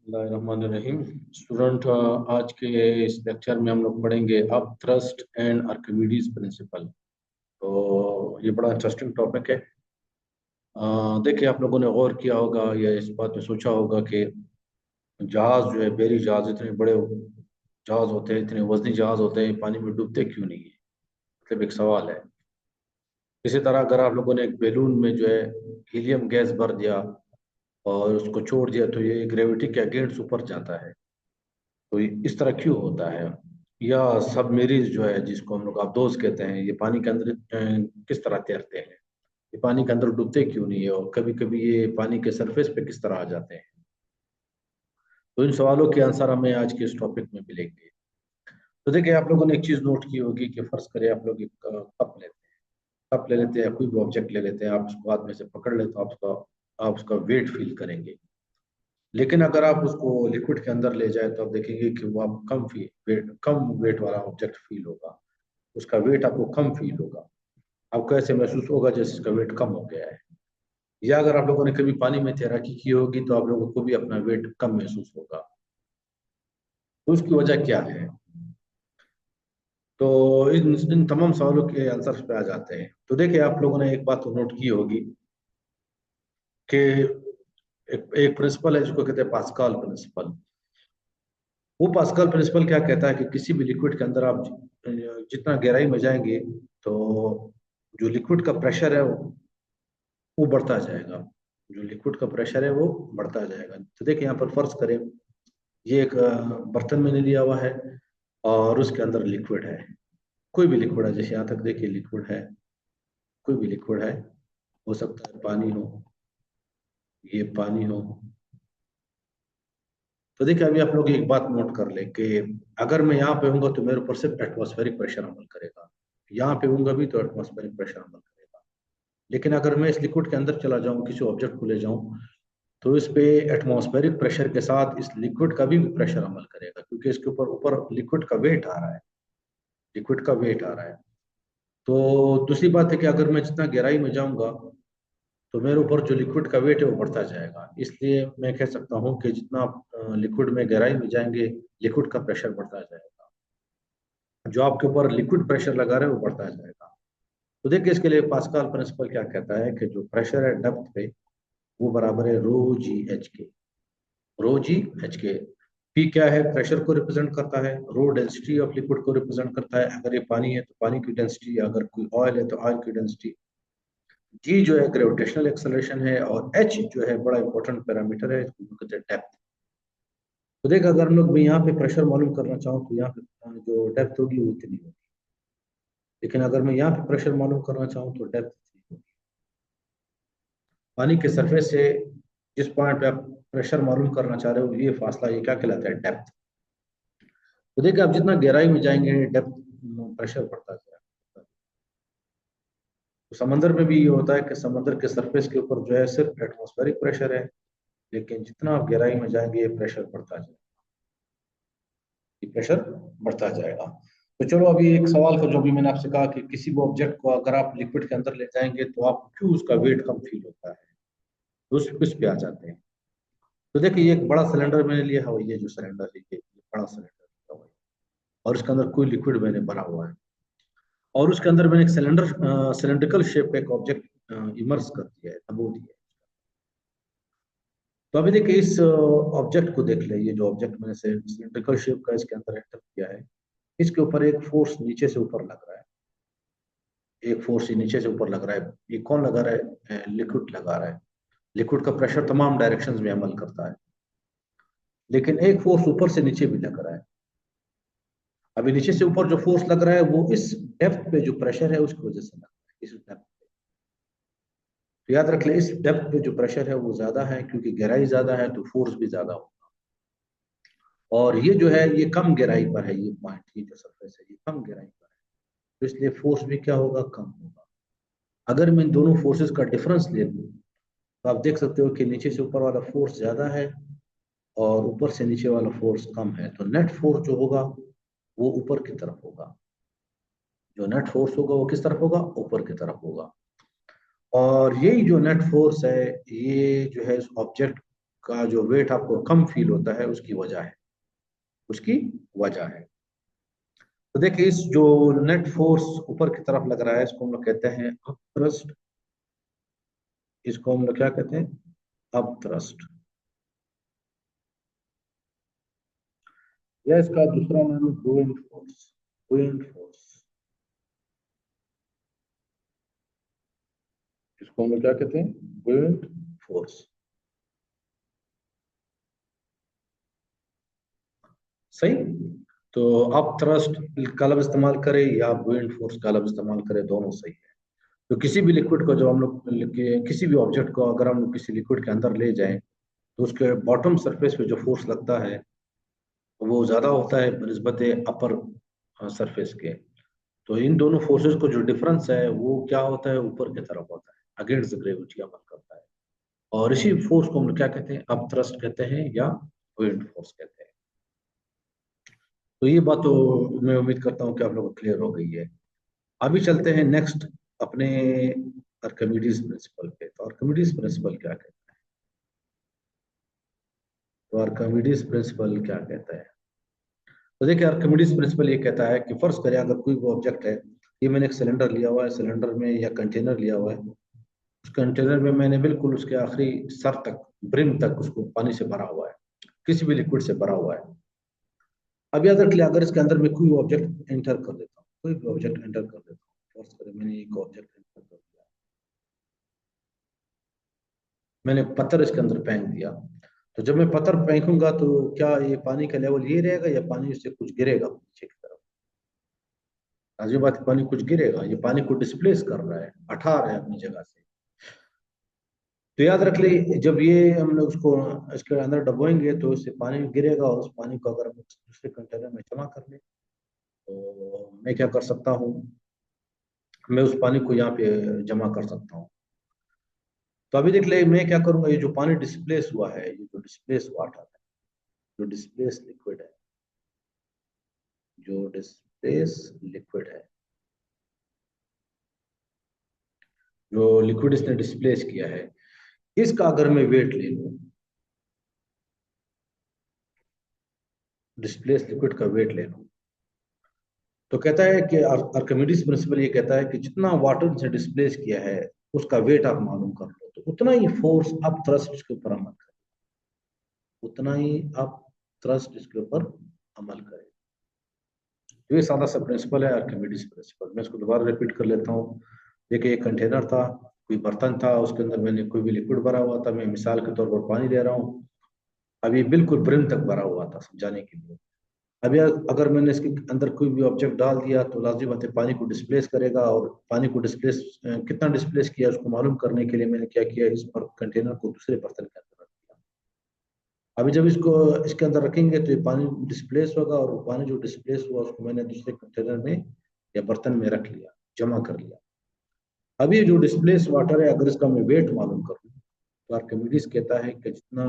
बिस्मिल्लाहिर्रहमानिर्रहीम। स्टूडेंट, आज के इस लेक्चर में हम लोग पढ़ेंगे अब थ्रस्ट एंड आर्किमिडीज प्रिंसिपल। तो ये बड़ा इंटरेस्टिंग टॉपिक है। देखिए, आप लोगों ने गौर किया होगा या इस बात पे सोचा होगा कि जहाज जो है, बेरी जहाज, इतने बड़े जहाज होते हैं, इतने वजनी जहाज होते हैं, पानी में डूबते क्यों नहीं है? मतलब एक सवाल है। इसी तरह अगर आप लोगों ने एक बैलून में जो है हीलियम गैस भर दिया और उसको छोड़ दिया तो ये ग्रेविटी के अगेंस्ट ऊपर जाता है। तो इस तरह क्यों होता है? या सबमरीन जो है, जिसको हम लोग आबदोज कहते हैं, ये पानी के अंदर किस तरह तैरते हैं? ये पानी के अंदर डूबते क्यों नहीं है? और कभी कभी ये पानी के सरफेस पे किस तरह आ जाते हैं? तो इन सवालों के आंसर हमें आज के इस टॉपिक में मिलेंगे। तो देखिए, आप लोगों ने एक चीज नोट की होगी कि फर्ज करें आप लोग एक कप लेते हैं। कप ले लेते हैं, कोई भी ऑब्जेक्ट ले लेते हैं, आप उसको हाथ में से पकड़ लेते तो आप उसका वेट फील करेंगे। लेकिन अगर आप उसको लिक्विड के अंदर ले जाए तो आप देखेंगे कि वो आप कम वेट वाला ऑब्जेक्ट फील होगा। उसका वेट आपको कम फील होगा। आपको ऐसे महसूस होगा जैसे इसका वेट कम हो गया है। या अगर आप लोगों ने कभी पानी में तैराकी की होगी तो आप लोगों को भी अपना वेट कम महसूस होगा। तो उसकी वजह क्या है? तो इन तमाम सवालों के आंसर पे आ जाते हैं। तो देखिए, आप लोगों ने एक बात तो नोट की होगी कि एक प्रिंसिपल है जिसको कहते हैं पास्कल प्रिंसिपल। वो पास्कल प्रिंसिपल क्या कहता है कि किसी भी लिक्विड के अंदर आप जितना गहराई में जाएंगे तो जो लिक्विड का प्रेशर है वो बढ़ता जाएगा। जो लिक्विड का प्रेशर है वो बढ़ता जाएगा। तो देखिए, यहाँ पर फर्ज करें, ये एक बर्तन मैंने लिया हुआ है और उसके अंदर लिक्विड है। कोई भी लिक्विड है, जैसे यहाँ तक देखिए लिक्विड है, कोई भी लिक्विड है। हो सकता है पानी हो, ये पानी हो। तो देखिए, अभी आप लोग एक बात नोट कर ले कि अगर मैं यहाँ पे हूँगा तो मेरे ऊपर सिर्फ एटमॉस्फेरिक प्रेशर अमल करेगा। यहाँ पे हूँगा भी तो एटमॉस्फेरिक प्रेशर अमल करेगा। लेकिन अगर मैं इस लिक्विड के अंदर चला जाऊँ, किसी ऑब्जेक्ट को ले जाऊँ, तो इस पे एटमॉस्फेरिक प्रेशर के साथ इस लिक्विड का भी प्रेशर अमल करेगा, क्योंकि इसके ऊपर ऊपर लिक्विड का वेट आ रहा है। लिक्विड का वेट आ रहा है। तो दूसरी बात है कि अगर मैं जितना गहराई में जाऊंगा तो मेरे ऊपर जो लिक्विड का वेट है वो बढ़ता जाएगा। इसलिए मैं कह सकता हूँ कि जितना आप लिक्विड में गहराई में जाएंगे, लिक्विड का प्रेशर बढ़ता जाएगा। जो आपके ऊपर लिक्विड प्रेशर लगा रहे हैं वो बढ़ता जाएगा। तो देखिए, इसके लिए पास्कल प्रिंसिपल क्या कहता है कि जो प्रेशर है डेप्थ पे, वो बराबर है रो जी एच के। रो जी एच के। पी क्या है? प्रेशर को रिप्रेजेंट करता है। रो डेंसिटी ऑफ लिक्विड को रिप्रेजेंट करता है। अगर ये पानी है तो पानी की डेंसिटी, अगर कोई ऑयल है तो ऑयल की डेंसिटी। जी जो है ग्रेविटेशनल एक्सेलरेशन है, और एच जो है बड़ा इंपॉर्टेंट पैरामीटर है, इसको कहते हैं डेप्थ। तो देख, अगर हम लोग भी यहाँ पे प्रेशर मालूम करना चाहूँ तो यहाँ पे जो डेप्थ होगी वो इतनी होगी। लेकिन अगर मैं यहाँ पे प्रेशर मालूम करना चाहूँ तो डेप्थ इतनी होगी। पानी के सरफेस से जिस पॉइंट पे आप प्रेशर मालूम करना चाह रहे हो, ये फासला, ये क्या कहलाता है? डेप्थ। तो देखिए, आप जितना गहराई में जाएंगे डेप्थ प्रेशर बढ़ता जाएगा। तो समंदर में भी ये होता है कि समंदर के सरफेस के ऊपर जो है सिर्फ एटमॉस्फेरिक प्रेशर है, लेकिन जितना आप गहराई में जाएंगे ये प्रेशर बढ़ता जाएगा। ये प्रेशर बढ़ता जाएगा। तो चलो, अभी एक सवाल का जो भी मैंने आपसे कहा कि किसी भी ऑब्जेक्ट को अगर आप लिक्विड के अंदर ले जाएंगे तो आप क्यों उसका वेट कम फील होता है? तो उस पे आ जाते हैं। तो देखिए, ये एक बड़ा सिलेंडर मैंने लिया है, ये जो सिलेंडर है, ये बड़ा सिलेंडर लिया हुआ है और इसके अंदर कोई लिक्विड मैंने भरा हुआ है, और उसके अंदर मैंने एक सिलेंड्रिकल शेप का एक ऑब्जेक्ट इमर्स कर दिया है, दबो दिया है। तो अभी देखिए, इस ऑब्जेक्ट को देख ले। ये जो ऑब्जेक्ट मैंने सिलेंड्रिकल शेप का इसके अंदर एंटर किया है, इसके ऊपर एक फोर्स नीचे से ऊपर लग रहा है। एक फोर्स नीचे से ऊपर लग रहा है। ये कौन लगा रहा है? लिक्विड लगा रहा है। लिक्विड का प्रेशर तमाम डायरेक्शंस में अमल करता है, लेकिन एक फोर्स ऊपर से नीचे भी लग रहा है। अभी नीचे से ऊपर जो फोर्स लग रहा है वो इस डेप्थ पे जो प्रेशर है उसकी वजह से लग रहा है, इस डेप्थ पे। तो याद रख ले, इस डेप्थ पे जो प्रेशर है वो ज्यादा है, क्योंकि गहराई ज्यादा है तो फोर्स भी ज्यादा होगा। और ये जो है ये कम गहराई पर है, ये पॉइंट, ये जो सरफेस है ये कम गहराई पर है, तो इसलिए फोर्स भी क्या होगा? कम होगा। अगर मैं इन दोनों फोर्सेस का डिफरेंस ले लूं तो आप देख सकते हो कि नीचे से ऊपर वाला फोर्स ज्यादा है और ऊपर से नीचे वाला फोर्स कम है। तो नेट फोर्स जो होगा वो ऊपर की तरफ होगा। जो नेट फोर्स होगा वो किस तरफ होगा? ऊपर की तरफ होगा। और यही जो नेट फोर्स है, ये जो है इस ऑब्जेक्ट का जो वेट आपको कम फील होता है उसकी वजह है। तो देखिए, इस जो नेट फोर्स ऊपर की तरफ लग रहा है इसको हम लोग कहते हैं अप थ्रस्ट। इसको हम लोग क्या कहते हैं? Up thrust. या इसका दूसरा नाम है बुओयंट फोर्स। बुओयंट फोर्स, इसको हम लोग क्या कहते हैं? बुओयंट फोर्स। सही। तो अप थ्रस्ट का लफ्ज इस्तेमाल करें या बुओयंट फोर्स का लफ्ज इस्तेमाल करें, दोनों सही है। तो किसी भी लिक्विड को जब हम लोग किसी भी ऑब्जेक्ट को अगर हम लोग किसी लिक्विड के अंदर ले जाएं तो उसके बॉटम सरफेस पे जो फोर्स लगता है वो ज्यादा होता है बनिस्बत अपर सरफेस के। तो इन दोनों फोर्सेस को जो डिफरेंस है वो क्या होता है? ऊपर की तरफ होता है, अगेंस्ट द ग्रेविटी अमल करता है। और इसी फोर्स को हम लोग क्या कहते हैं? अप थ्रस्ट कहते हैं या बुओयंट फोर्स कहते हैं। तो ये बात तो मैं उम्मीद करता हूँ कि आप लोगों को क्लियर हो गई है। अभी चलते हैं नेक्स्ट अपने आर्किमिडीज प्रिंसिपल पे। तो आर्किमिडीज प्रिंसिपल क्या कहता है? तो आर्किमिडीज प्रिंसिपल क्या कहता है? तो देखिए, आर्किमिडीज प्रिंसिपल ये कहता है कि फर्ज करें अगर कोई भी ऑब्जेक्ट है, ये मैंने एक सिलेंडर लिया हुआ है, सिलेंडर में या कंटेनर लिया हुआ है, उस कंटेनर में मैंने बिल्कुल उसके आखिरी सर तक, ब्रिम तक उसको पानी से भरा हुआ है, किसी भी लिक्विड से भरा हुआ है। अब याद रख लिया, अगर इसके अंदर मैं कोई ऑब्जेक्ट एंटर कर देता हूँ, कोई भी ऑब्जेक्ट एंटर कर देता हूँ, फर्ज करें मैंने एक ऑब्जेक्ट एंटर कर दिया, मैंने पत्थर इसके अंदर फेंक दिया। तो जब मैं पत्थर फेंकूंगा तो क्या ये पानी का लेवल ये रहेगा या पानी से कुछ गिरेगा नीचे की तरफ? आजी बात है, पानी कुछ गिरेगा, ये पानी को डिस्प्लेस कर रहा है, हटा रहा है अपनी जगह से। तो याद रख ले, जब ये हम लोग उसको इसके अंदर डबोएंगे तो इससे पानी गिरेगा, और उस पानी को अगर हम दूसरे कंटेनर में जमा कर ले तो मैं क्या कर सकता हूँ? मैं उस पानी को यहाँ पे जमा कर सकता हूँ। तो अभी देख ले, मैं क्या करूंगा, ये जो पानी डिस्प्लेस हुआ है, ये जो डिस्प्लेस वाटर है, जो डिस्प्लेस लिक्विड है, जो डिस्प्लेस लिक्विड है, जो लिक्विड इसने डिस्प्लेस किया है, इसका अगर मैं वेट ले लूं, डिस्प्लेस लिक्विड का वेट ले लूं, तो कहता है कि आर्किमिडीज प्रिंसिपल ये कहता है कि जितना वाटर से डिस्प्लेस किया है उसका वेट आप मालूम कर लो, तो उतना ही फोर्स अप थ्रस्ट इसके ऊपर अमल करे, उतना ही अप थ्रस्ट इसके ऊपर अमल करे। तो ये सादा सा प्रिंसिपल है आर्किमिडीज प्रिंसिपल। मैं इसको दोबारा रिपीट कर लेता हूँ। देखिए, एक कंटेनर था, कोई बर्तन था, उसके अंदर मैंने कोई भी लिक्विड भरा हुआ था, मैं मिसाल के तौर पर पानी ले रहा हूँ। अभी बिल्कुल ब्रिम तक भरा हुआ था, समझाने के लिए। अभी अगर मैंने इसके अंदर कोई भी ऑब्जेक्ट डाल दिया तो लाजिम बात है पानी को डिस्प्लेस करेगा, और पानी को डिस्प्लेस कितना डिस्प्लेस किया उसको मालूम करने के लिए मैंने क्या किया, इस पर कंटेनर को दूसरे बर्तन के अंदर रख दिया। अभी जब इसको इसके अंदर रखेंगे तो ये पानी डिस्प्लेस होगा, और वो पानी जो डिस्प्लेस हुआ उसको मैंने दूसरे कंटेनर में या बर्तन में रख लिया, जमा कर लिया। अभी जो डिस्प्लेस वाटर है, अगर इसका मैं वेट मालूम करूँ तो आर्किमिडीज कहता है कि जितना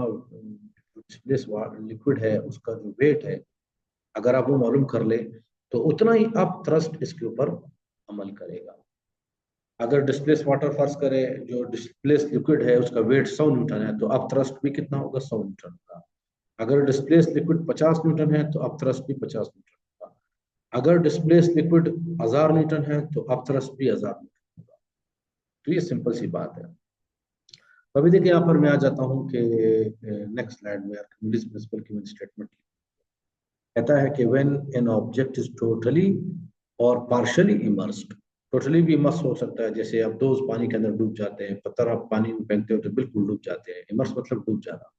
डिस्प्लेस लिक्विड है उसका जो वेट है, अगर आप वो मालूम कर ले तो उतना ही अप थ्रस्ट इसके ऊपर अमल करेगा। अगर डिस्प्लेस वाटर फर्ज करे, जो डिस्प्लेस लिक्विड है उसका वेट 100 न्यूटन है, तो अप थ्रस्ट भी कितना होगा? 100 न्यूटन होगा। अगर डिस्प्लेस लिक्विड 50 न्यूटन है तो अप थ्रस्ट भी 50 न्यूटन होगा। अगर डिस्प्लेस लिक्विड 1000 न्यूटन है तो अप थ्रस्ट भी 1000 न्यूटन होगा। तो ये सिंपल सी बात है। तो अभी देखिए, यहाँ पर मैं आ जाता हूँ कि नेक्स्ट स्लाइड में आर्किमिडीज प्रिंसिपल की मैंने स्टेटमेंट कहता है कि when an object is totally और पार्शियली इमर्स्ड। टोटली भी इमर्स हो सकता है, जैसे आप दोस्त पानी के अंदर डूब जाते हैं, पत्थर आप पानी में फेंकते हो तो बिल्कुल डूब जाते हैं, इमर्स मतलब डूब जाना।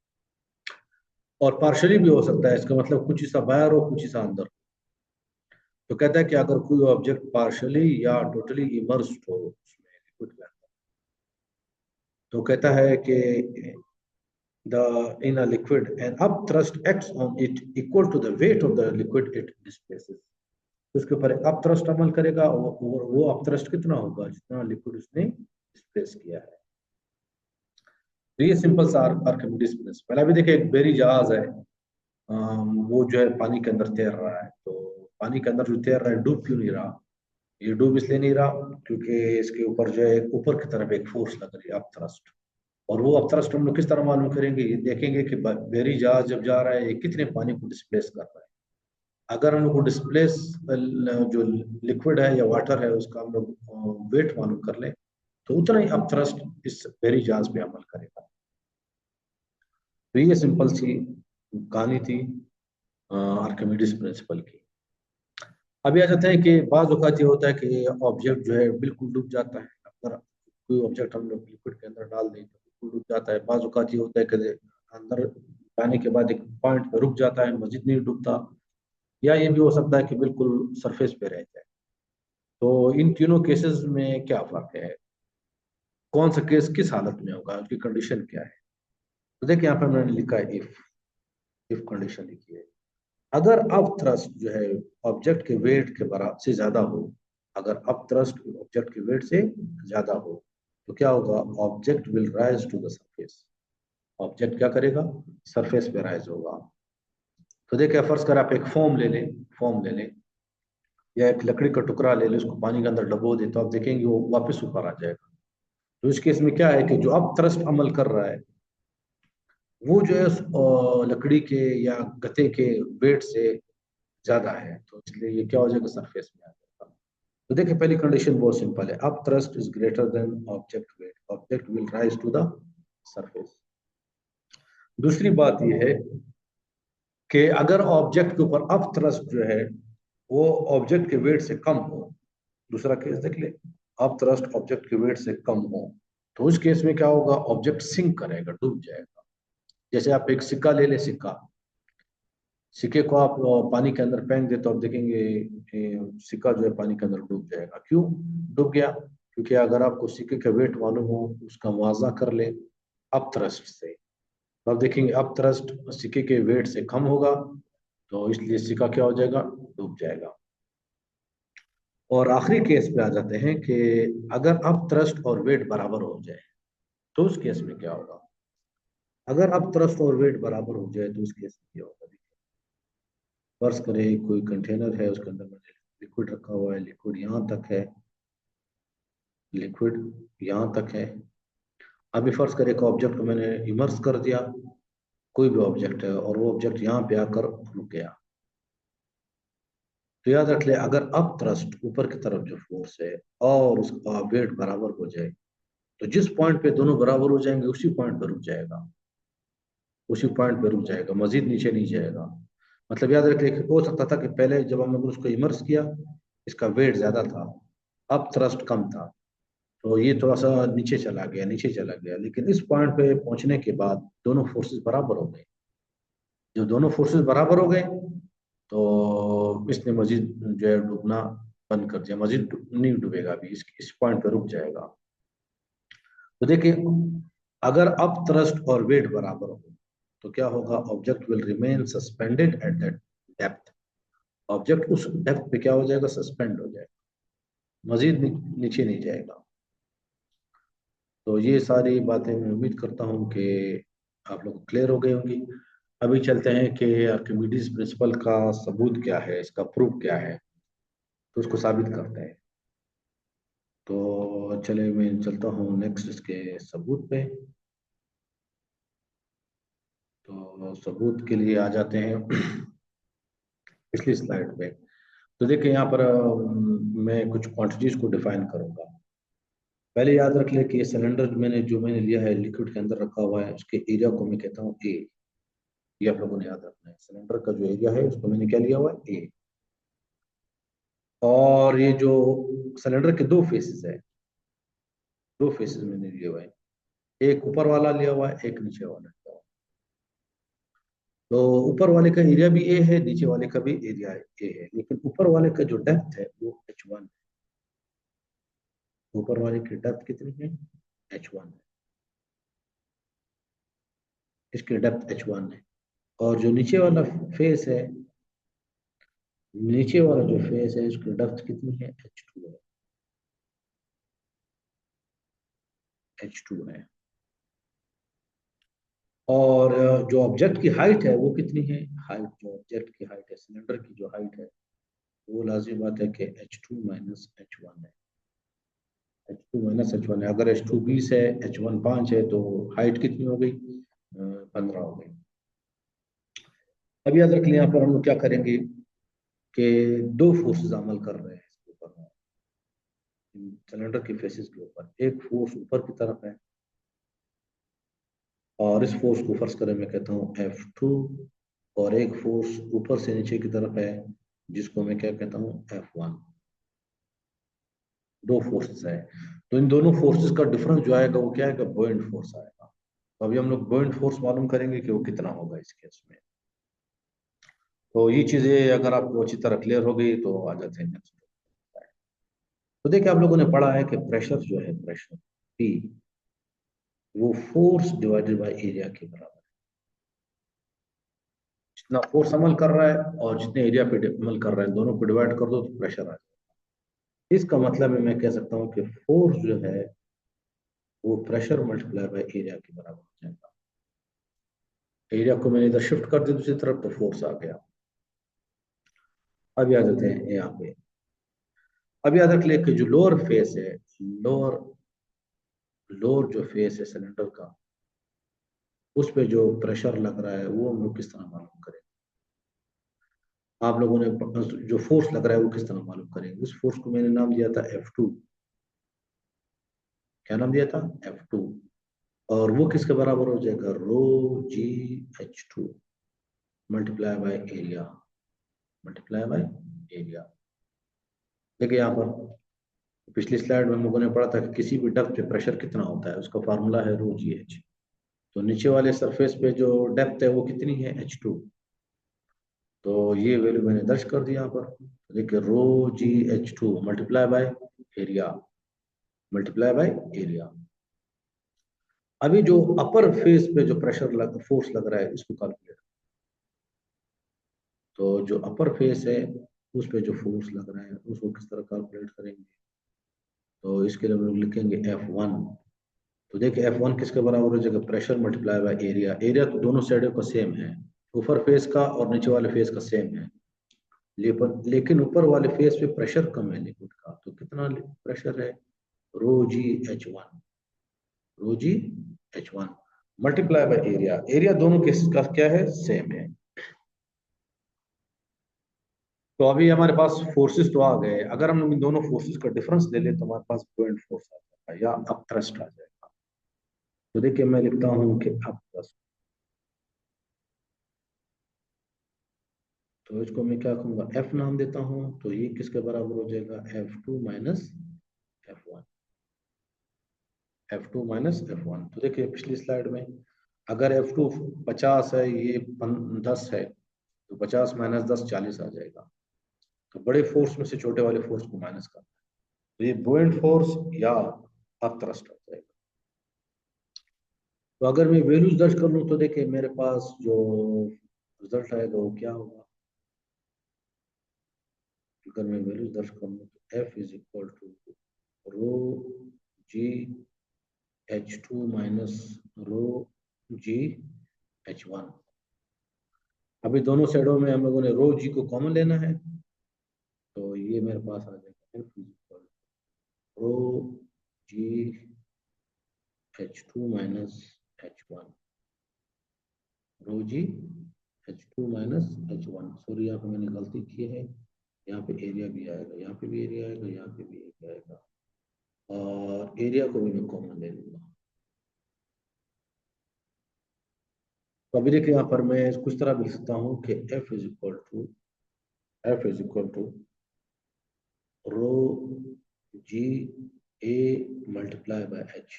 और पार्शियली भी हो सकता है, इसका मतलब कुछ हिस्सा बाहर हो कुछ हिस्सा अंदर हो। तो कहता है कि अगर कोई ऑब्जेक्ट पार्शियली या टोटली इमर्स्ड हो उसमें लिक्विड के अंदर, तो कहता है कि the in a liquid and upthrust acts on it equal to the weight of the liquid it displaces। उसके ऊपर अप थ्रस्ट अमल करेगा, और वो अप थ्रस्ट कितना होगा? जितना लिक्विड उसने डिस्प्लेस किया है। तो ये सिंपल सा आर्किमिडीज प्रिंसिपल। अभी देखिए, एक बेरी जहाज है, वो जो है पानी के अंदर तैर रहा है। तो पानी के अंदर जो तैर रहा है डूब क्यों नहीं रहा? ये डूब इसलिए नहीं रहा क्योंकि इसके ऊपर जो है ऊपर की तरफ एक फोर्स लग रही है, अप थ्रस्ट। और वो अब थ्रस्ट हम लोग किस तरह मालूम करेंगे, ये देखेंगे कि बहरी जहाज जब जा रहा है ये कितने पानी को डिस्प्लेस कर रहा है। अगर हम लोग को डिस्प्लेस जो लिक्विड है या वाटर है उसका हम लोग वेट मालूम कर ले, तो उतना ही अब थ्रस्ट इस बहरी जहाज पे अमल करेगा। तो ये सिंपल सी कहानी थी आर्किमिडीज प्रिंसिपल की। अभी आ जाते हैं कि बाज औकात ये होता है कि ऑब्जेक्ट जो है बिल्कुल डूब जाता है। अगर कोई ऑब्जेक्ट हम लोग लिक्विड के अंदर डाल दें तो बिल्कुल डूब जाता है। बाज औकात ये होता है कि अंदर जाने के बाद एक पॉइंट पे रुक जाता है, मजीद नहीं डूबता। या ये भी हो सकता है कि बिल्कुल सरफेस पे रह जाए। तो इन तीनों केसेस में क्या फर्क है, कौन सा केस किस हालत में होगा, उसकी कंडीशन क्या है। तो देखिए यहाँ पे मैंने लिखा है इफ कंडीशन लिखी है। अगर अप थ्रस्ट जो है ऑब्जेक्ट के वेट के बराबर से ज्यादा हो, अगर अप थ्रस्ट ऑब्जेक्ट के वेट से ज्यादा हो तो क्या होगा, object will rise to the surface. Object क्या करेगा, सरफेस पे राइज होगा। तो देखिए फर्ज कर आप एक फोम ले लें या एक लकड़ी का टुकड़ा ले लें, उसको पानी के अंदर डबो दे, तो आप देखेंगे वो वापस ऊपर आ जाएगा। तो इस केस में क्या है कि जो अप थ्रस्ट अमल कर रहा है वो जो है लकड़ी के या गते के वेट से ज्यादा है, तो इसलिए ये क्या हो जाएगा, सरफेस में आ जाएगा। तो देखिए पहली कंडीशन बहुत सिंपल है, upthrust is greater than object weight, object will rise to the surface. दूसरी बात यह है कि अगर ऑब्जेक्ट के ऊपर अप थ्रस्ट जो है वो ऑब्जेक्ट के वेट से कम हो, दूसरा केस देख ले, अप थ्रस्ट ऑब्जेक्ट के वेट से कम हो, तो उस केस में क्या होगा, ऑब्जेक्ट सिंक करेगा, डूब जाएगा। जैसे आप एक सिक्का ले ले, सिक्के को आप पानी के अंदर फेंक दे तो आप देखेंगे सिक्का जो है पानी के अंदर डूब जाएगा। क्यों डूब गया, क्योंकि अगर आपको सिक्के का वेट मालूम हो, उसका मुआवजा कर ले अप थ्रस्ट से, तो आप देखेंगे अप थ्रस्ट सिक्के के वेट से कम होगा, तो इसलिए सिक्का क्या हो जाएगा, डूब जाएगा। और आखिरी केस पे आ जाते हैं कि अगर अप थ्रस्ट और वेट बराबर हो जाए, तो उस केस में क्या होगा। अगर अप थ्रस्ट और वेट बराबर हो जाए तो उस केस में क्या होगा। फर्ज करें कोई कंटेनर है, उसके अंदर मैंने लिक्विड रखा हुआ है, लिक्विड यहाँ तक है, लिक्विड यहाँ तक है। अभी फर्ज करें एक ऑब्जेक्ट को मैंने इमर्स कर दिया, कोई भी ऑब्जेक्ट है, और वो ऑब्जेक्ट यहाँ पे आकर रुक गया। तो याद रख ले, अगर अप थ्रस्ट ऊपर की तरफ जो फोर्स है और उसका वेट बराबर हो जाए, तो जिस पॉइंट पे दोनों बराबर हो जाएंगे उसी पॉइंट पे रुक जाएगा, उसी पॉइंट पे रुक जाएगा, मजीद नीचे नहीं जाएगा। मतलब याद रख ले, हो सकता था कि पहले जब हम लोग उसको इमर्स किया इसका वेट ज्यादा था, अब थ्रस्ट कम था, तो ये थोड़ा सा नीचे चला गया, नीचे चला गया, लेकिन इस पॉइंट पे पहुंचने के बाद दोनों फोर्सेस बराबर हो गए। जो दोनों फोर्सेस बराबर हो गए तो इसने मजीद जो है डूबना बंद कर दिया, मजीद नहीं डूबेगा, अभी इस पॉइंट पे रुक जाएगा। तो देखिए अगर अप थ्रस्ट और वेट बराबर हो तो क्या होगा, object will remain suspended at that depth. Object उस डेप्थ पे क्या हो जाएगा, सस्पेंड हो जाएगा, मजीद नीचे नहीं जाएगा। तो ये सारी बातें मैं उम्मीद करता हूँ कि आप लोग क्लियर हो गए होंगी। अभी चलते हैं कि आर्किमिडीज प्रिंसिपल का सबूत क्या है, इसका प्रूफ क्या है, तो उसको साबित करते हैं। तो चले मैं चलता हूँ नेक्स्ट इसके सबूत पे। तो सबूत के लिए आ जाते हैं पिछली स्लाइड पे। तो देखिए यहाँ पर मैं कुछ क्वांटिटीज को डिफाइन करूंगा। पहले याद रख ले कि ये सिलेंडर जो मैंने लिया है लिक्विड के अंदर रखा हुआ है, उसके एरिया को मैं कहता हूँ ए। ये आप लोगों ने याद रखना है, सिलेंडर का जो एरिया है उसको मैंने क्या लिया हुआ है, ए। और ये जो सिलेंडर के दो फेसेस है, दो फेसेस मैंने लिए हुए हैं, एक ऊपर वाला लिया हुआ है, एक नीचे वाला लिया हुआ है। तो ऊपर वाले का एरिया भी ए है, नीचे वाले का भी एरिया ए है, लेकिन ऊपर वाले का जो डेप्थ है वो h1 है। ऊपर वाले की डेप्थ कितनी है, h1 है, इसकी डेप्थ h1 है। और जो नीचे वाला फेस है, नीचे वाला जो फेस है इसकी डेप्थ कितनी है, h2 है, h2 है। और जो ऑब्जेक्ट की हाइट है वो कितनी है, हाइट जो ऑब्जेक्ट की हाइट है, सिलेंडर की जो हाइट है वो लाजिम बात है कि h2 माइनस h1 है। H2 माइनस H1 है। अगर H2 20 है, H1 5 है, तो हाइट कितनी हो गई? 15 हो गई। अब याद रख लिया, यहाँ पर हम लोग क्या करेंगे कि दो फोर्सेस अमल कर रहे हैं इसके ऊपर, सिलेंडर की फेसेस के ऊपर। एक फोर्स ऊपर की तरफ है, और इस फोर्स को फर्ज करें मैं कहता हूँ F2, और एक फोर्स ऊपर से नीचे की तरफ है जिसको मैं क्या कहता हूँ F1। दो फोर्सेस है, तो इन दोनों फोर्सेस का डिफरेंस जो आएगा वो क्या आएगा? बॉइंट फोर्स आएगा। तो अभी हम लोग बॉइंट फोर्स मालूम करेंगे कि वो कितना होगा इस केस में। तो ये चीजें अगर आपको अच्छी तरह क्लियर हो गई तो आ जाते हैं नेक्स्ट। तो देखिए, आप लोगों ने पढ़ा है कि प्रेशर जो है, प्रेशर P, वो फोर्स डिवाइडेड बाय एरिया के बराबर है। जितना फोर्स अमल कर रहा है और जितने एरिया पे अमल कर रहा है, दोनों को डिवाइड कर दो तो प्रेशर आ जाएगा। इसका मतलब है मैं कह सकता हूँ कि फोर्स जो है वो प्रेशर मल्टीप्लाई बाय एरिया के बराबर हो जाएगा। एरिया को मैंने इधर शिफ्ट कर दिया दूसरी तरफ, तो फोर्स आ गया। अब आ जाते हैं यहाँ पे। अब याद रख लिया कि जो लोअर फेस है, लोअर लोअर जो फेस है सिलेंडर का, उस पे जो प्रेशर लग रहा है वो हम लोग किस तरह मालूम करें? आप लोगों ने जो फोर्स लग रहा है वो किस तरह मालूम करेंगे? उस फोर्स को मैंने नाम दिया था F2। क्या नाम दिया था? F2। और वो किसके बराबर हो जाएगा? रो g H2 multiply by area, multiply by area. देखिए यहाँ पर पिछली स्लाइड में हम लोगों ने पढ़ा था कि किसी भी डेप्थ पे प्रेशर कितना होता है, उसका फार्मूला है रो जी एच। तो नीचे वाले सरफेस पे जो डेप्थ है वो कितनी है? H2। तो ये वैल्यू मैंने दर्ज कर दिया यहाँ पर। तो देखिए रो g H2 multiply by area, multiply by area. अभी जो अपर फेस पे जो प्रेशर फोर्स लग रहा है इसको कैलकुलेट। तो जो अपर फेस है उस पे जो फोर्स लग रहा है उसको किस तरह कैलकुलेट करेंगे? तो इसके लिए हम लोग लिखेंगे F1। तो देखिए F1 किसके बराबर हो जाएगा? Pressure multiply by area. Area तो दोनों साइडों का सेम है, ऊपर फेस का और नीचे वाले फेस का सेम है। लेकिन ऊपर वाले फेस पे प्रेशर कम है लिक्विड का, तो कितना प्रेशर है? Rho g H1, rho g H1 multiply by area. Area दोनों केस का क्या है? सेम है। तो अभी हमारे पास फोर्सेस तो आ गए। अगर हम इन दोनों फोर्सेस का डिफरेंस ले लें तो हमारे पास पॉइंट फोर्स आ जाएगा या अप थ्रस्ट आ जाएगा। तो देखिए मैं लिखता हूं कि अप थ्रस्ट, तो इसको मैं क्या कहूंगा? एफ नाम देता हूं। तो ये किसके बराबर हो जाएगा? F2 minus F1, F2 minus F1। तो देखिए पिछली स्लाइड में अगर F2 50 है, ये 10 है, तो 50 माइनस 10 40 आ जाएगा। तो बड़े फोर्स में से छोटे वाले फोर्स को माइनस करना है, तो ये बुओयंट फोर्स या अप थ्रस्ट आ जाएगा। तो अगर मैं वैल्यूज दर्ज कर लूं तो देखिए मेरे पास जो रिजल्ट आएगा वो क्या होगा? अगर मैं वैल्यूज दर्ज कर लूं तो F is equal to rho g H2 minus rho g H1। अभी दोनों साइडों में हम लोगों ने रो जी को कॉमन लेना है, तो ये मेरे पास आ जाएगा F is equal rho g H2 minus H1, rho g H2 minus H1। Sorry यहाँ पे मैंने गलती की है, यहाँ पे एरिया भी आएगा, यहाँ पे भी एरिया आएगा, यहाँ पे भी एरिया आएगा, और एरिया को भी मैं कॉमन ले लूंगा। तो अभी देखिए यहाँ पर मैं कुछ तरह लिख सकता हूँ कि F is equal to rho g A multiply by H.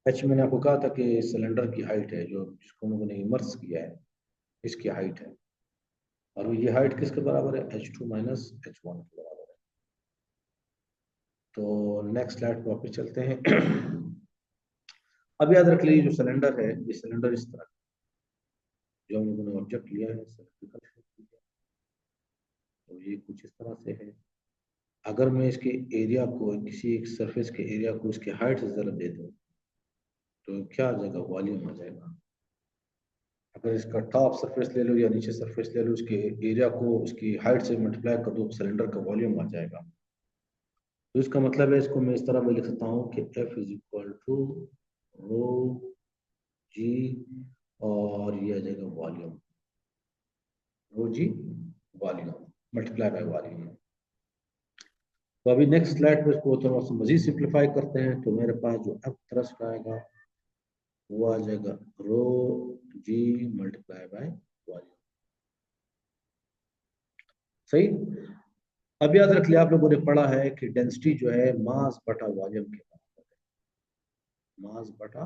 H मैंने आपको कहा था कि सिलेंडर की हाइट है, जो जिसको हम लोगों ने इमर्स किया है, इसकी हाइट है। और ये हाइट किसके बराबर है? H2 माइनस H1 के बराबर है। तो नेक्स्ट स्लाइड पर वापस चलते हैं। अब याद रख लीजिए जो सिलेंडर है, ये सिलेंडर इस तरह जो हम लोगों ने ऑब्जेक्ट लिया है सिलेंड्रिकल शेप, तो ये कुछ इस तरह से है। अगर मैं इसके एरिया को, किसी एक सरफेस के एरिया को इसके हाइट से जरा दे दूं तो क्या आ जाएगा? वॉल्यूम आ जाएगा। अगर इसका टॉप सरफेस ले लो या नीचे सरफेस ले लो, इसके एरिया को उसकी हाइट से मल्टीप्लाई कर दो, सिलेंडर का वॉल्यूम आ जाएगा। तो इसका मतलब है, इसको मैं इस तरह भी लिख सकता हूँ कि F is equal to rho g, और ये आ जाएगा volume, rho g volume multiply by volume. तो अभी नेक्स्ट स्लाइड पे इसको थोड़ा सा मजीद सिंप्लीफाई करते हैं। तो मेरे पास जो अब थ्रस्ट आएगा वो आ जाएगा रो जी मल्टीप्लाई बाय वॉल्यूम। सही। अब याद रख लिया, आप लोगों ने पढ़ा है कि डेंसिटी जो है मास बटा वॉल्यूम के बराबर है, मास बटा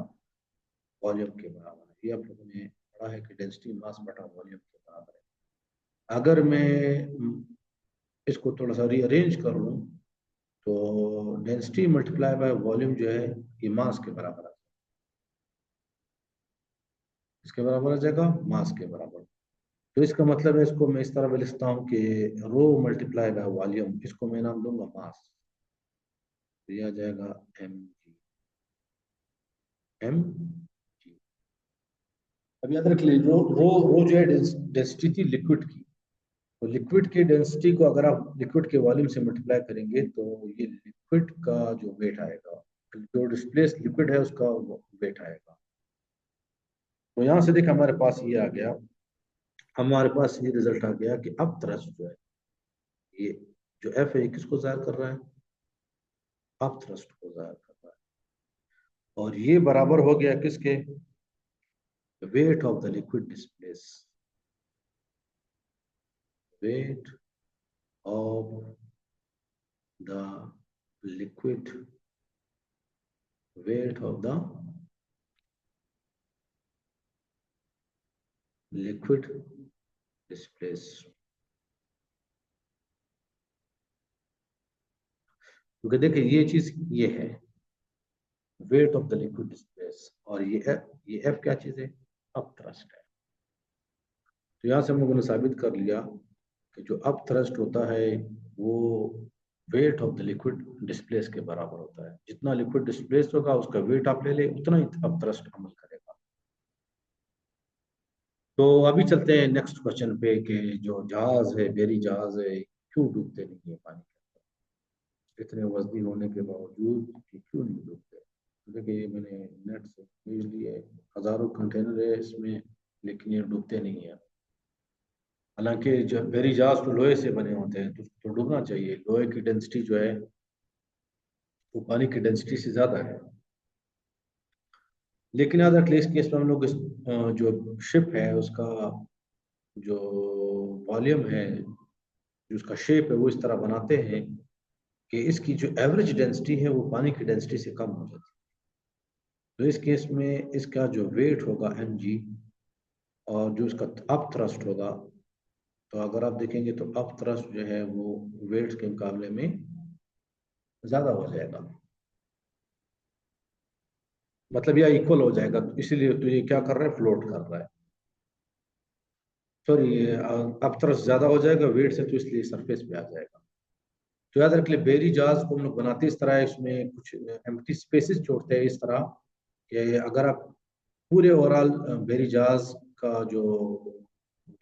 वॉल्यूम के बराबर है। ये आप लोगों ने पढ़ा है कि डेंसिटी मास बटा वॉल्यूम के बराबर है। अगर मैं इसको थोड़ा सा रीअरेंज कर लूँ तो डेंसिटी मल्टीप्लाई बाय वॉल्यूम जो है ये मास के बराबर है, इसके बराबर आ जाएगा, मास के बराबर। तो इसका मतलब है, इसको मैं इस तरह भी लिखता हूँ कि रो मल्टीप्लाई बाय वॉल्यूम, इसको मैं नाम दूंगा मास, तो यह आ जाएगा एम जी। अब याद रख लीजिए, रो रो रो जो है डेंसिटी थी लिक्विड की, तो लिक्विड की डेंसिटी को अगर आप लिक्विड के वॉल्यूम से मल्टीप्लाई करेंगे तो ये लिक्विड का जो वेट आएगा, जो डिस्प्लेस लिक्विड है उसका वेट आएगा। तो यहाँ से देखिए हमारे पास ये आ गया, हमारे पास ये रिजल्ट आ गया कि अब थ्रस्ट जो है, ये जो एफ है किसको जाहिर कर रहा है, अब थ्रस्ट को जाहिर कर रहा है। और ये बराबर हो गया किसके, weight of the liquid displace, weight of the liquid, weight of the liquid displace. क्योंकि देखिए ये चीज ये है weight of the liquid displace, और ये एफ क्या चीज है, अप थ्रस्ट है। तो यहां से हम लोगों ने साबित कर लिया कि जो अप थ्रस्ट होता है वो weight of the liquid displace के बराबर होता है। जितना लिक्विड डिस्प्लेस होगा उसका वेट आप ले ले, उतना ही अप थ्रस्ट अमल करेगा। तो अभी चलते हैं नेक्स्ट क्वेश्चन पे कि जो जहाज है, बेरी जहाज है, क्यों डूबते नहीं है पानी के अंदर, इतने वजनी होने के बावजूद कि क्यों नहीं डूबते। तो देखिए ये मैंने नेट से न्यूज लिए, हजारों कंटेनर है इसमें, लेकिन ये डूबते नहीं है। हालांकि जो बेरी जहाज तो लोहे से बने होते हैं, तो डूबना चाहिए, लोहे की डेंसिटी जो है वो पानी की डेंसिटी से ज्यादा है। लेकिन याद रख ले, इस केस में हम लोग जो शिप है उसका जो वॉल्यूम है, जो उसका शेप है, वो इस तरह बनाते हैं कि इसकी जो एवरेज डेंसिटी है वो पानी की डेंसिटी से कम हो जाती है। तो इस केस में इसका जो वेट होगा एम जी, और जो इसका अप थ्रस्ट होगा, तो अगर आप देखेंगे तो अप थ्रस्ट जो है वो वेट के मुकाबले में ज्यादा हो जाएगा, मतलब यह इक्वल हो जाएगा। तो इसीलिए तो ये क्या कर रहा है, फ्लोट कर रहा है। सॉरी, अप थ्रस्ट ज्यादा हो जाएगा वेट से, तो इसलिए सरफेस पे आ जाएगा। तो याद रख ले, बेरी जहाज को हम लोग बनाते इस तरह है, इसमें कुछ एम्प्टी स्पेसेस छोड़ते हैं इस तरह कि अगर आप पूरे ओवरऑल बेरी जहाज का जो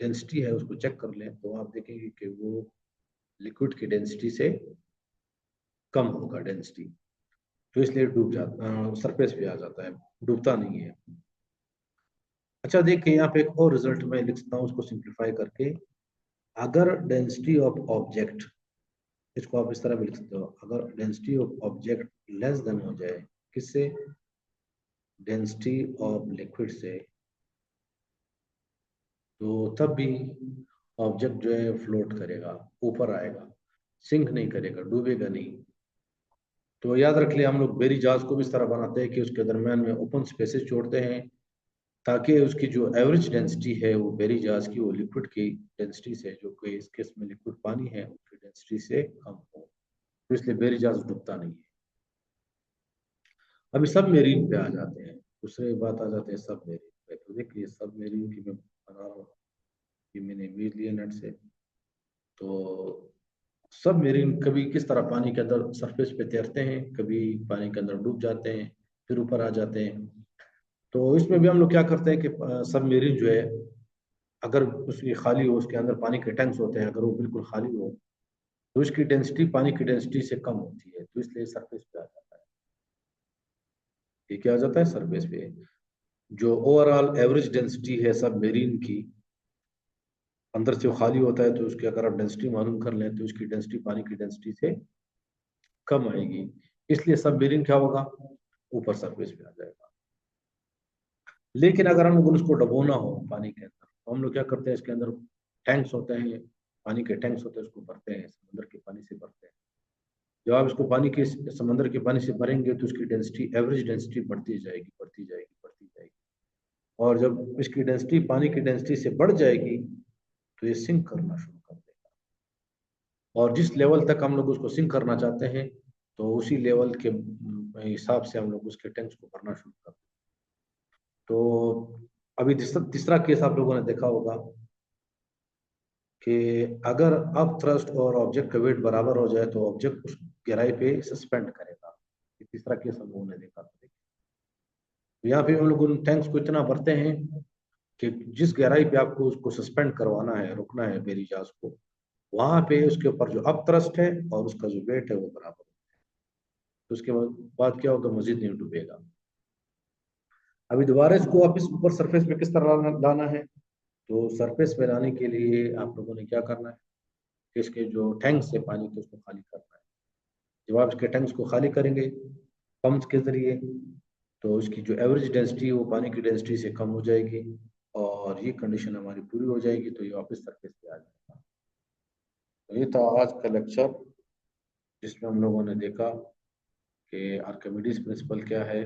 डेंसिटी है उसको चेक कर लें तो आप देखेंगे कि वो लिक्विड की डेंसिटी से कम होगा डेंसिटी, तो इसलिए डूब जाता, सरफेस पे आ जाता है, डूबता नहीं है। अच्छा देखिए, यहाँ पे एक और रिजल्ट मैं लिख सकता हूँ उसको सिंप्लीफाई करके। अगर डेंसिटी ऑफ ऑब्जेक्ट, इसको आप इस तरह भी लिख सकते हो, अगर density of object less than हो जाए किससे, डेंसिटी ऑफ लिक्विड से, तो तब भी ऑब्जेक्ट जो है फ्लोट करेगा, ऊपर आएगा, सिंक नहीं करेगा, डूबेगा नहीं। तो याद रख लिया, हम लोग बेरी जहाज को भी इस तरह बनाते हैं कि उसके दरम्यान में ओपन स्पेसेस छोड़ते हैं, ताकि उसकी जो एवरेज डेंसिटी है वो बेरी जहाज की, वो लिक्विड की डेंसिटी से, जो कि इस केस में लिक्विड पानी है, उसकी डेंसिटी से कम हो। तो इसलिए बेरी जहाज डूबता नहीं है। अभी सब मेरीन पे आ जाते हैं, दूसरे बात आ जाते हैं सब मेरीन पे। तो देखिए सब मेरीन की मैं बना रहा हूँ, कि मैंने इमेज लिया नेट से। तो सब मेरीन कभी किस तरह पानी के अंदर सरफेस पे तैरते हैं, कभी पानी के अंदर डूब जाते हैं, फिर ऊपर आ जाते हैं। तो इसमें भी हम लोग क्या करते हैं कि सब मेरीन जो है, अगर उसकी खाली हो, उसके अंदर पानी के टैंक्स होते हैं, अगर वो बिल्कुल खाली हो, तो इसकी डेंसिटी पानी की डेंसिटी से कम होती है, तो इसलिए सरफेस पे आ जाता है। ये क्या आ जाता है? सरफेस पे। जो ओवरऑल एवरेज डेंसिटी है सब मेरीन की, अंदर से वो खाली होता है, तो उसकी अगर आप डेंसिटी मालूम कर लें तो उसकी डेंसिटी पानी की डेंसिटी से कम आएगी, इसलिए सब मेरीन क्या होगा? ऊपर सरफेस पे आ जाएगा। लेकिन अगर हम लोग उसको डबोना हो पानी के अंदर, तो हम लोग क्या करते हैं, इसके अंदर टैंक्स होते हैं, पानी के टैंक्स होते हैं, उसको भरते हैं, समुद्र के पानी से भरते हैं। जब आप इसको पानी के समंदर के पानी से भरेंगे तो उसकी डेंसिटी, एवरेज डेंसिटी बढ़ती जाएगी, बढ़ती जाएगी, बढ़ती जाएगी। और जब इसकी डेंसिटी पानी की डेंसिटी से बढ़ जाएगी तो ये सिंक करना शुरू कर देगा। और जिस लेवल तक हम लोग उसको सिंक करना चाहते हैं, तो उसी लेवल के हिसाब से हम लोग उसके टैंक्स को भरना शुरू कर दें। तो अभी तीसरा केस आप लोगों ने देखा होगा कि अगर अप थ्रस्ट और ऑब्जेक्ट का वेट बराबर हो जाए तो ऑब्जेक्ट उस गहराई पे सस्पेंड करेगा। ये तीसरा केस हम लोगों ने देखा। तो यहाँ पे हम लोग उन टैंक्स को इतना भरते हैं कि जिस गहराई पे आपको उसको सस्पेंड करवाना है, रुकना है मेरी जहाज को, वहां पे उसके ऊपर जो अप थ्रस्ट है और उसका जो वेट है वो बराबर, तो उसके बाद क्या होगा? मजीद नहीं डूबेगा। अभी दोबारा इसको वापस ऊपर सरफेस पे किस तरह लाना है? तो सरफेस पे लाने के लिए आप लोगों ने क्या करना है कि इसके जो टैंक्स है पानी के, उसको खाली करना है। जब आप इसके टैंक्स को खाली करेंगे पंप्स के जरिए, तो उसकी जो एवरेज डेंसिटी है वो पानी की डेंसिटी से कम हो जाएगी, और ये कंडीशन हमारी पूरी हो जाएगी, तो ये वापस सरफेस पे आ जाएगा। तो ये था आज का लेक्चर, जिसमें हम लोगों ने देखा कि आर्किमिडीज प्रिंसिपल क्या है,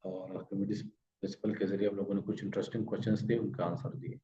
और आर्किमिडीज प्रिंसिपल के जरिए हम लोगों ने कुछ इंटरेस्टिंग क्वेश्चंस थे, उनका आंसर दिए।